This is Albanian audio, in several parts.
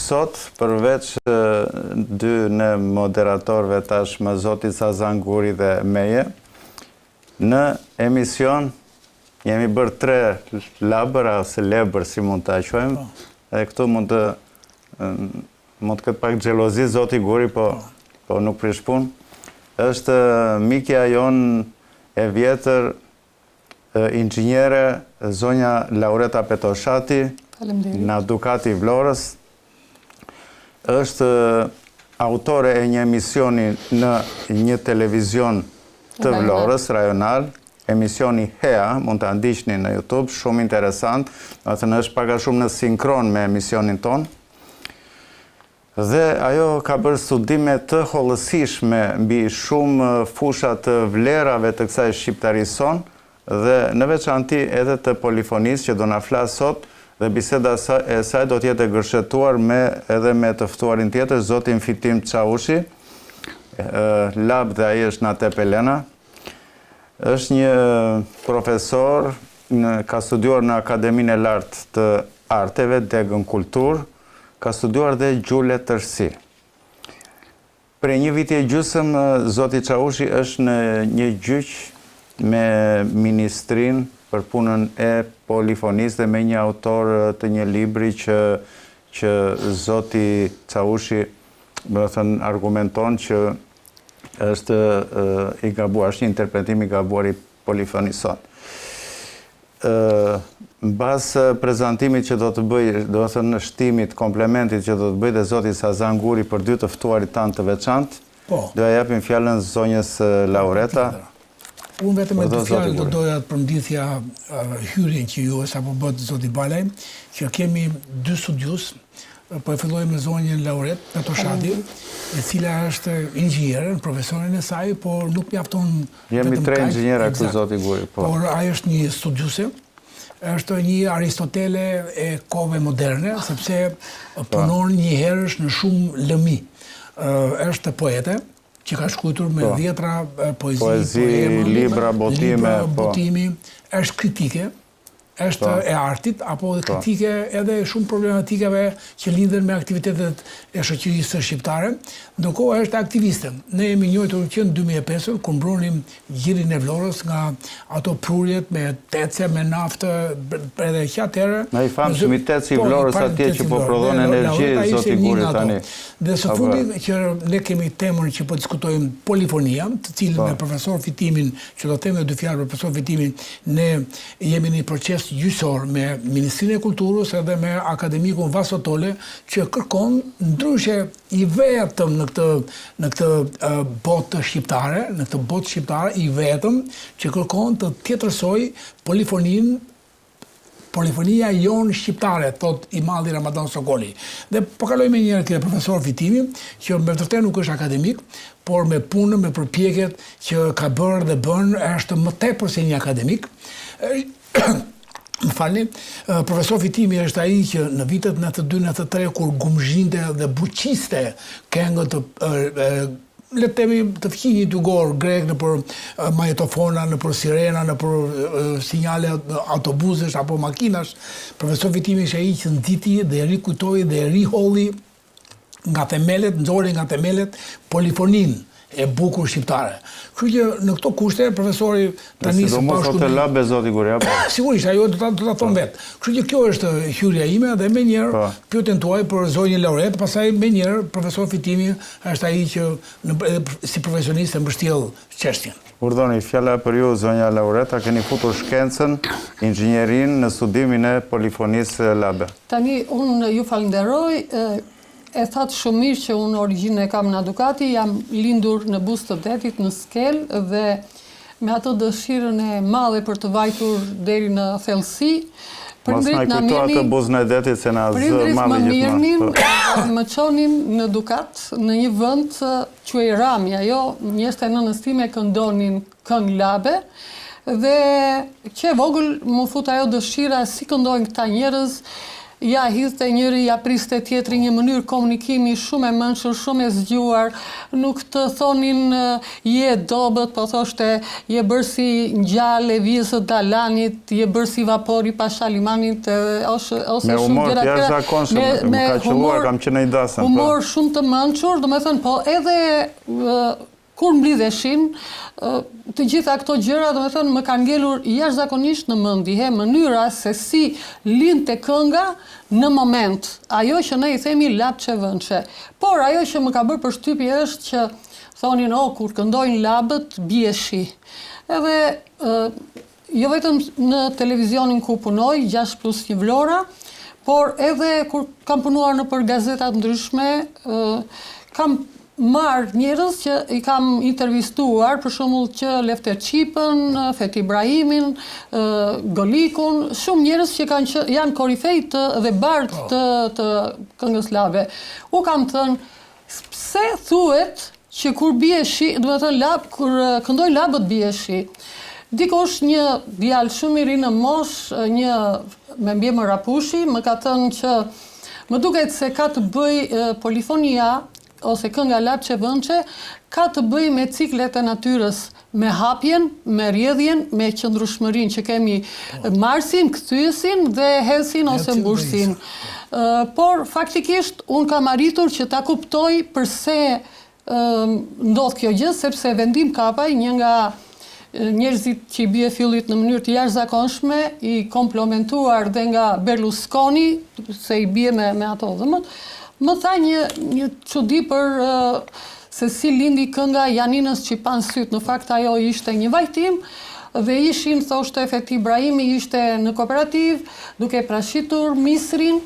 sot, përveç dy në moderatorëve tashmë zoti Sazan Guri dhe meje, në emision jemi bërë 3 labër ose lebër si mund të quajmë, dhe këtu mund të këtë pak xhelozi zoti Guri, po nuk prish punë. Është mikja jonë e vjetër, inxhiniere zonja Laureta Petoshati, në Dukati Vlorës, është autore e një emisioni në një televizion të Vlorës, rajonal, emisioni HEA, mund të ndiqni në YouTube, shumë interesant, është paka shumë në sinkron me emisionin ton, dhe ajo ka bërë studime të hollësishme mbi shumë fushat të vlerave të kësaj shqiptarison, dhe në veçanti edhe të polifonisë që do na flas sot, dhe biseda e saj do t'jetë e gërshetuar edhe me të ftuarin tjetër, zotin Fitim Çaushi, lab dhe ai është Nate Pelena. Është një profesor, ka studiuar në Akademinë e Lartë të Arteve, Degën Kulturë, ka studiuar dhe gjule tërsi. Prej një viti e gjysëm, zoti Çaushi është në një gjyq me ministrinë për punën e polifonisë dhe me një autor të një libri që zoti Çaushi argumenton që është i gabuar, është një interpretim i gabuar i polifonisë. Mbas prezantimit që do të bëj, do të thënë shtimit, komplementit që do të bëj dhe zoti Sazan Guri për 2 të ftuarit tanë të veçantë, do ja japim fjalën zonjës Laureta. Unë vetëm e të fjallë do doja të përmdithja hyrjen që ju apo bëtë zoti Balaj, që kemi 2 studius, po e fillojmë me zonjën Lauret Petoshati, e cila është inxhiniere, profesorin e saj, por nuk mjafton jemi 3 inxhiniera këtu zoti Guri. Por ai është një studiuse, është një Aristotele e kohëve moderne, sepse punon një herësh në shumë lëmi. Është poete, që ka shkruar me 10 poezi, libra, botimi, është kritike, është e artit, apo kritike edhe shumë problematikave që lidhen me aktivitetet e shoqërisë shqiptare, ndërkohë është aktiviste. Ne jemi njohur që në 2005, kur mbronim gjirin e Vlorës nga ato prurjet me tece, me naftë, edhe atëherë. Na i famshëm i teci i Vlorës atje që po prodhon energji zoti Guri tani. Dhe së fundi që ne kemi temën që po diskutojmë polifonia, të cilën me profesor Fitimin, që do të them 2 fjalë për profesor Fitimin, ne jemi në proces gjyqësor me Ministrinë e Kulturës edhe me Akademikun Vaso Tole, që kërkon ndryshe i vetëm në këtë botë shqiptare, i vetëm që kërkon të tjetërsoj polifonia jonë shqiptare, thot i malli Ramadan Sokoli. Dhe po kaloj me njëherë këtë profesor Fitimi, që me vërtet nuk është akademik, por me punën, me përpjekjet që ka bërë dhe bën, është më tepër se një akademik. Më falni, profesor Fitimi është ai që në vitet 92-93 kur gumzhinte dhe buqiste këngët le të themi të fqinjë të gorë grek në për majetofona, në për sirena, në për sinjale autobusesh apo makinash. Profesor Fitimi është ai që nxiti dhe rikujtoi dhe riholli nga themelet, nxori nga themelet polifoninë e bukur shqiptare. Kështu që në këto kushte profesori tani do mos hote labe zoti Guri apo. Sigurisht ajo do ta thon vet. Kështu që kjo është hyrja ime dhe më njëherë pyetjen tuaj për zonjën Lauret, pastaj më njëherë profesor Fitimi është ai që si profesionist e mbështjell çështjen. Urdhoni fjala për ju zonja Laureta, keni futur shkencën, inxhinierin në studimin e polifonisë labe. Tani unë ju falenderoj. E thatë shumë mirë që unë origjinë e kam në Dukati, jam lindur në Buzë të Detit, në Skel, dhe me ato dëshirën e madhe për të vajtur deri në thellësi. Mos na kujto atë Buzën e Detit se na zë malli gjithmonë. Më çonin në Dukat, në një vend quhej Rami, ajo njerëzit e nënës time këndonin këngë labe, dhe që vogël më fut ajo dëshira si këndojnë këta njerëz. ja hidhte njëri, ja priste tjetri, një mënyrë komunikimi shumë e mençur, shumë e zgjuar, nuk të thonin je dobët, po thoshte je bërë si ngjallë e vijës së dalanit, je bërë si vapori pa shalimanit, ose me humor të jashtëzakonshëm, më ka qelluar, kam qenë i dasëm. Humor shumë të mençur, domethënë, po edhe kur mblidheshin, të gjitha këto gjëra, domethënë, më kanë ngelur jashtëzakonisht në mendje mënyra se si lindte kënga në moment. Ajo që ne i themi lapçe vënçe. Por ajo që më ka bërë përshtypje është që thonin, kur këndojnë labët, bie shi. Edhe jo vetëm në televizionin ku punoj, 6+1 Vlora, por edhe kur kam punuar në për gazetat ndryshme, kam marrë njerëz që i kam intervistuar, për shembull që Lefter Çipën, Fethi Ibrahimin, Golikun, shumë njerëz që janë korifej dhe bardh të këngës lave. U kam thënë, pse thuhet që kur bie shi, do të thënë kur këndojnë labët bie shi. Dikush një djalë shumë i ri në moshë, një me mbiemër Rapushi, më ka thënë që më duket se ka të bëj polifonia ose kënga lapçe vënçe ka të bëj me ciklet e natyrës, me hapjen, me rrjedhjen, me qëndrueshmërinë që kemi marsin, kthyesin dhe hedhsin ose mbushsin. Por faktikisht un kam arritur që ta kuptoj pse ndodh kjo gjë, sepse Vendim Kapaj, një nga njerëzit që i bie fillit në mënyrë të jashtëzakonshme, i komplementuar dhe nga Berlusconi, se i bie me ato dhëmët, më tha një çudi për se si lindi kënga Janinës Çipan Syt. Në fakt ajo ishte një vajtim dhe ishin, thoshte Fethi Ibrahimi, ishte në kooperativ duke prashitur misrin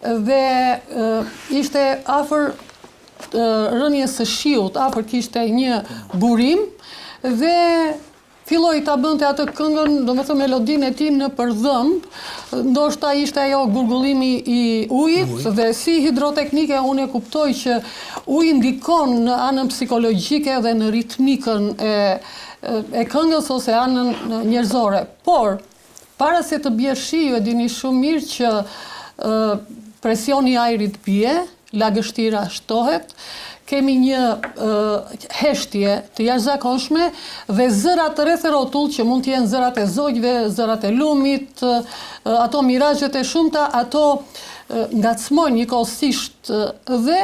dhe ishte afër rënies së shiut, afër kishte një burim dhe filloi ta bënte atë këngën, domethënë melodinë e tij në përdhëmb, ndoshta ishte ajo gurgullimi i ujit dhe si hidroteknike unë e kuptoj që uji ndikon në anën psikologjike dhe në ritmikën e këngës ose anën njerëzore. Por para se të bie shi, ju e dini shumë mirë që presioni i ajrit bie, lagështira shtohet, kemi një heshtje të jashtëzakonshme dhe zërat të rreth rrotull që mund të jenë zërat e zogjve, zërat e lumit, ato mirazhet e shumta, ato ngacmojnë njëkohësisht dhe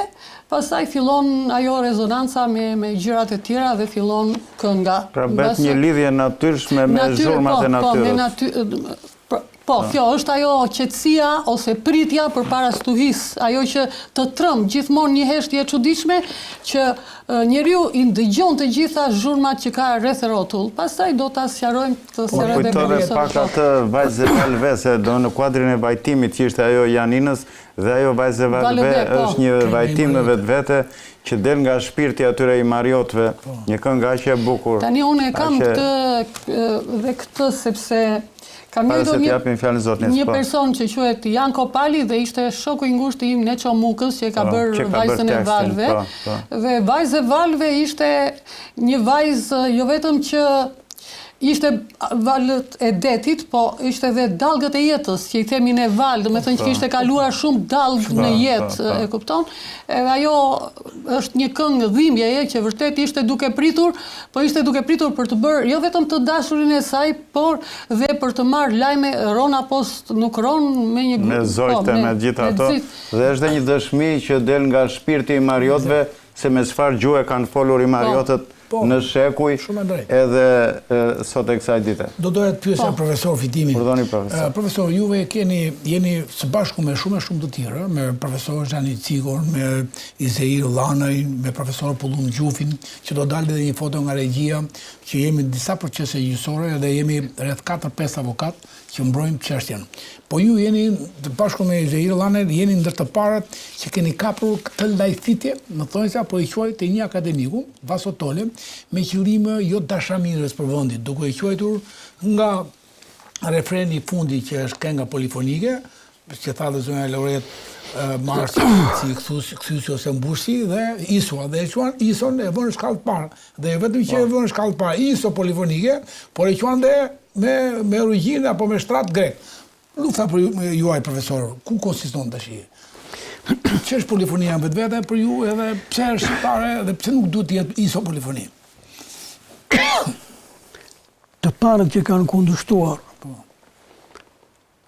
pastaj fillon ajo rezonanca me gjërat e tjera dhe fillon kënga. Pra bëhet një lidhje natyrshme me zhurmat e natyrës. Po, kjo është ajo qetësia ose pritja përpara stuhisë, ajo që të trëmb gjithmonë një heshtje e çuditshme që njeriu i ndëgjon të gjitha zhurmat që ka rreth rrotull. Pastaj do ta sqarojmë të sera dhe profesor. Pak atë vajzë Valve, do në kuadrin e vajtimit që ishte ajo Janinës dhe ajo vajzë Valve është një vajtim në vetvete që del nga shpirti atyre i mariotëve, një këngë aq e bukur. Tani unë e kam këtë sepse kam një person që quhet Janko Pali dhe ishte shoku i ngushtë im Neço Mukës që ka bërë vajzën e Valve. Dhe vajzë e Valve ishte një vajzë jo vetëm që ishte valët e detit, po ishte dhe dallgët e jetës, që i themi ne val, do të thënë që ishte kaluar shumë dallg në jetë, e kupton? Edhe ajo është një këngë dhimbjeje që vërtet ishte duke pritur, po ishte duke pritur për të bërë jo vetëm të dashurinë e saj, por dhe për të marrë lajme Rona Post nuk ron me një me zojtë, me gjithë ato. Dhe është dhe një dëshmi që del nga shpirti i mariotëve se me çfarë gjuhë kanë folur i mariotët në shekuj edhe sot e kësaj dite. Do doja të pyesja profesor Fitimin. Pardoni profesor. Profesor, juve jeni së bashku me shumë të tjerë, me profesor Xhani Cikor, me Izeir Llanaj, me profesor Pullum Gjufin, që do dalë edhe një foto nga regjia, që jemi disa procese gjyqësore dhe jemi rreth 4-5 avokat që mbrojmë çështjen. Po ju jeni të bashku me Izeir Llanaj, jeni ndër të parat që keni kapur këtë lajthitje, më thonjse apo i quajtë të një akademiku, Vaso Tole, me qëllime jo dashamirës për vendit, duke i quajtur nga refreni fundi që është kënga polifonike, që tha dhe zonja laureat Marsi, si kthyesi ose mbushi dhe Isua, dhe e quan Ison e vënë shkallë parë, dhe vetëm që e vënë shkallë parë Iso polifonike, por e quan dhe me origjinë apo me shtrat grek. Lufta për juaj, profesor, ku konsiston tash? Që është polifonia vetvete për ju, edhe pse është shqiptare, edhe pse nuk duhet të jetë ISO polifoni? Të parët që kanë kundërshtuar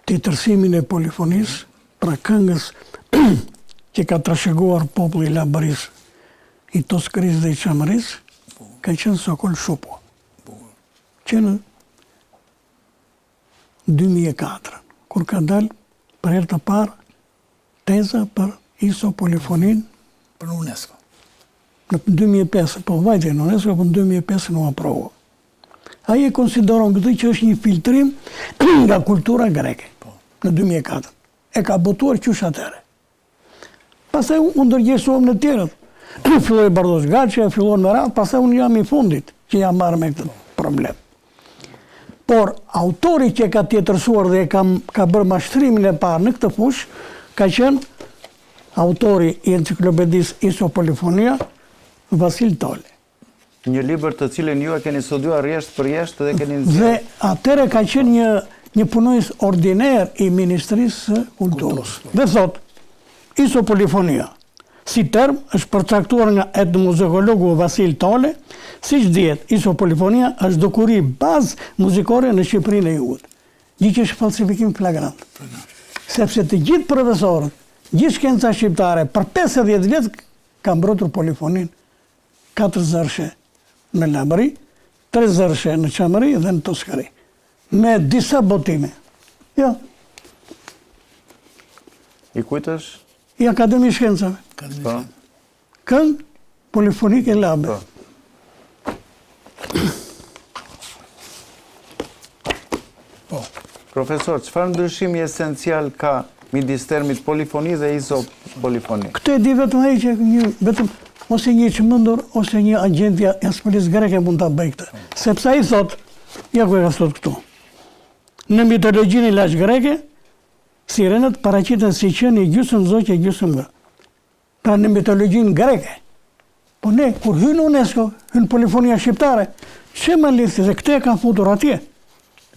titërsimin e polifonisë, pra këngës që ka trashëguar populli i Labëris, i Toskërisë dhe i Çamërisë, ka qenë Sokol Shupo, që në 2004, kur ka dalë për herë të parë teza për ISO polifonin Për UNESCO. në 2005, po vajte në UNESCO, për 2005 në aprovo. Ai e konsideron këtë që është një filtrim nga kultura greke, në 2004. E ka botuar qysh atëre. Pastaj unë ndërgjegjësuam në tjerët. Filloi Bardos Gaçi, fillon me radhë, pastaj unë jam i fundit që jam marrë me këtë problem. Por autori që ka tjetërsuar dhe ka bërë mashtrimin e parë në këtë fushë ka qenë autori i enciklopedisë ISO Polifonia, Vasil Tole. Një libër të cilin ju e keni studiuar rjesht për jeshtë dhe keni nxjerrë. Dhe atëre ka qenë një punojës ordiner i Ministrisë së Kulturës. Dhe thot, ISO Polifonia, si term është përcaktuar nga etnomuzikologu Vasil Tole, siç dihet, ISO Polifonia është dukuri bazë muzikore në Shqipërinë e Jugut. Gjë që është falsifikim flagrant. Sepse të gjithë profesorët, gjithë shkenca shqiptare, për 50 vjet ka mbrojtur polifonin 4 zërshe në Labëri, 3 zërshe në Çamëri dhe në Toskëri. Me disa botime. Ja. I kujt është? I Akademi Shkencave. Po. Këngë polifonike Labe. Po. Profesor, çfarë ndryshimi esencial ka midis termit polifoni dhe ISO polifoni? Këtë e di vetëm ai që vetëm ose një çmendur ose një agentja e aspolis greke mund ta bëj këtë. Sepse ai thot, ja ku e ka thot këtu. Në mitologjinë laç greke, sirenët paraqiten si qenë gjysmë zogjë e gjysmë ngë. Pra në mitologjinë greke. Po ne, kur hynë UNESCO, hynë polifonia shqiptare, që më lithi dhe këte ka futur atje.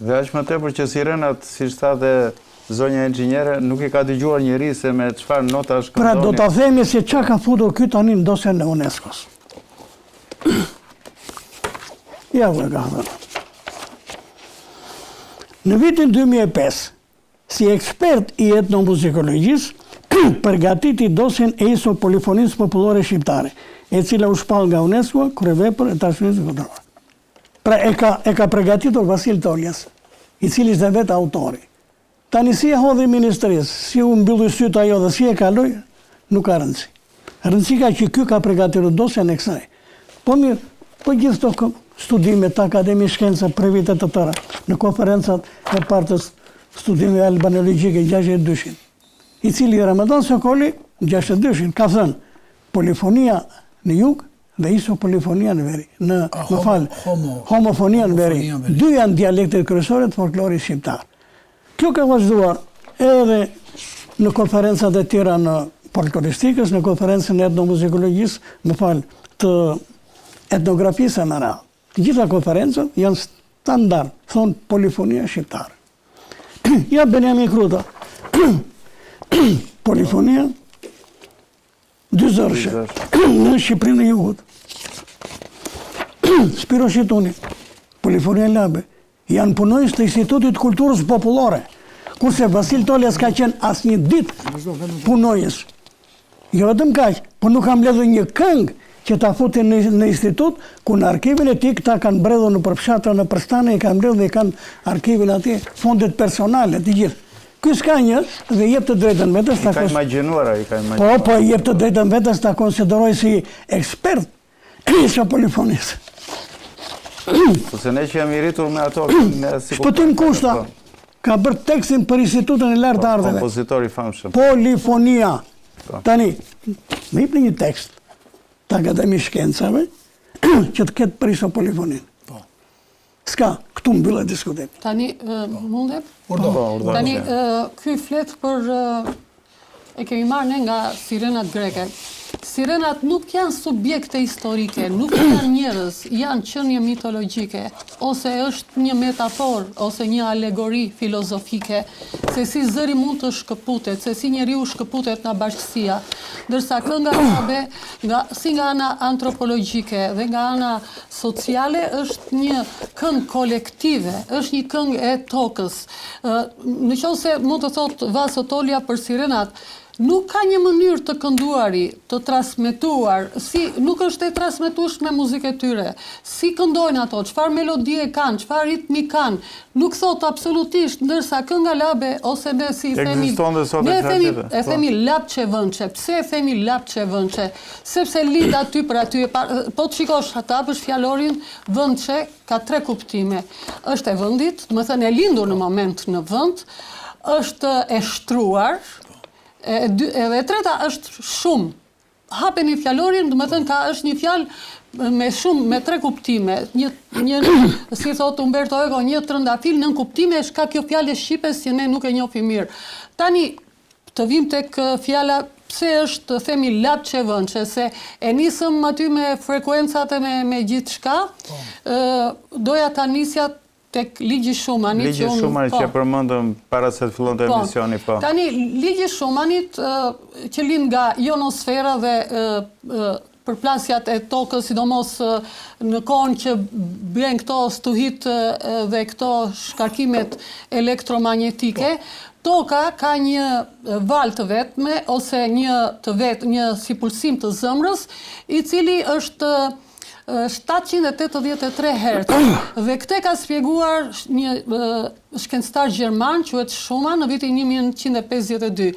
Dhe aq më tepër që sirenat, si shtate zonja inxhiniere, nuk i ka dëgjuar njëri se me çfarë nota është Pra këndoni. do ta themi se çka ka futur ky tani në dosjen e UNESCO-s. Ja ku e ka thënë. Në vitin 2005, si ekspert i etnomuzikologjisë, përgatiti dosjen e ISO polifonisë popullore shqiptare, e cila u shpall nga UNESCO kur vepër e trashëgimit kombëtar. Pra e ka përgatitur Vasil Toljas, i cili është vetë autori. Tani si e hodhi ministrisë, si u mbylli sytë ajo dhe si e kaloi, nuk ka rëndësi. Rëndësi ka që ky ka përgatitur dosjen e kësaj. Po mirë, po gjithë këto studime të Akademi Shkenca për vite të tëra, në konferencat e partës studime albanologjike 62-shin, i cili Ramadan Sokoli 62-shin ka thënë polifonia në jug dhe ISO polifonia në veri. Homofonia në veri. Dy janë dialektet kryesore të folklorit shqiptar. Kjo ka vazhduar edhe në konferencat e tjera në folkloristikës, në konferencën e etnomuzikologjisë, të etnografisë e më radhë. Të gjitha konferencat janë standard, thonë polifonia shqiptare. Ja Benjamin Kruta. Polifonia, dy zërshe, në Shqipërinë e Jugut. Spiro Shituni, polifonia Labe, janë punojës të Institutit Kulturës Popullore, kurse Vasil Toljas ka qenë asnjë ditë punojës. Jo vetëm kaq, por nuk kam mbledhur një këngë që ta futin në institut, ku në arkivin e tij këta kanë mbledhur në përfshatra në përstane, i kanë mbledhur dhe kanë arkivin atje, fondet personale të gjithë. Ky s'ka një dhe jep të drejtën vetes ta Ka imagjinuar ai, ka imagjinuar. Po, jep të drejtën vetes ta konsideroj si ekspert isha polifonisë. Po se ne që jam i rritur me ato, Shpëtim Kushta ka bërë tekstin për Institutin e Lartë të Arteve. Kompozitor i famshëm. Polifonia. Tani, më jepni një tekst të Akademi Shkencave që të ketë për ISO polifoninë. S'ka, këtu mbyllet diskutim. Tani, mundet? Urdo. Tani, ky flet për, e kemi marrë ne nga sirenat greke. sirenat nuk janë subjekte historike, nuk janë njerëz, janë qenie mitologjike, ose është një metafor, ose një alegori filozofike, se si zëri mund të shkëputet, se si njeriu shkëputet nga bashkësia, ndërsa kënga arabe, si nga ana antropologjike dhe nga ana sociale, është një këngë kolektive, është një këngë e tokës. Nëse mund të thotë Vaso Tolja për sirenat, nuk ka një mënyrë të kënduari, të transmetuar, nuk është e transmetueshme me muzikë e tyre. Si këndojnë ato, çfarë melodie kanë, çfarë ritmi kanë, nuk thot absolutisht, ndërsa kënga arabe ose ne si themi, ne themi lapçe vënçe. Pse e themi lapçe vënçe? Sepse lind aty për aty, po të shikosh ata për fjalorin vënçe ka 3 kuptime. Është e vendit, do të thënë e lindur në moment në vend, është e shtruar. Edhe e treta është shumë. Hapeni fjalorin, do të thënë është një fjalë me 3 kuptime. Një si thot Umberto Eco, një trëndafil 9 kuptime, është ka kjo fjalë shqipe që ne nuk e njohim mirë. Tani të vim tek fjala pse është themi lapçe vënçe, se e nisëm aty me frekuencat e me gjithçka. Doja ta nisja tek ligji Schumanit. Ligji Schumanit që përmendëm para se të fillonte emisioni, po. Tani, ligji Schumanit që lind nga ionosfera dhe përplasjat e tokës, sidomos në kohën që blen këto stuhit dhe këto shkarkimet elektromagnetike, toka ka një val të vetme ose një si pulsim të zemrës, i cili është 783 Hz. Dhe këtë ka shpjeguar një shkencëtar gjerman, quhet Schumann, në vitin 1952.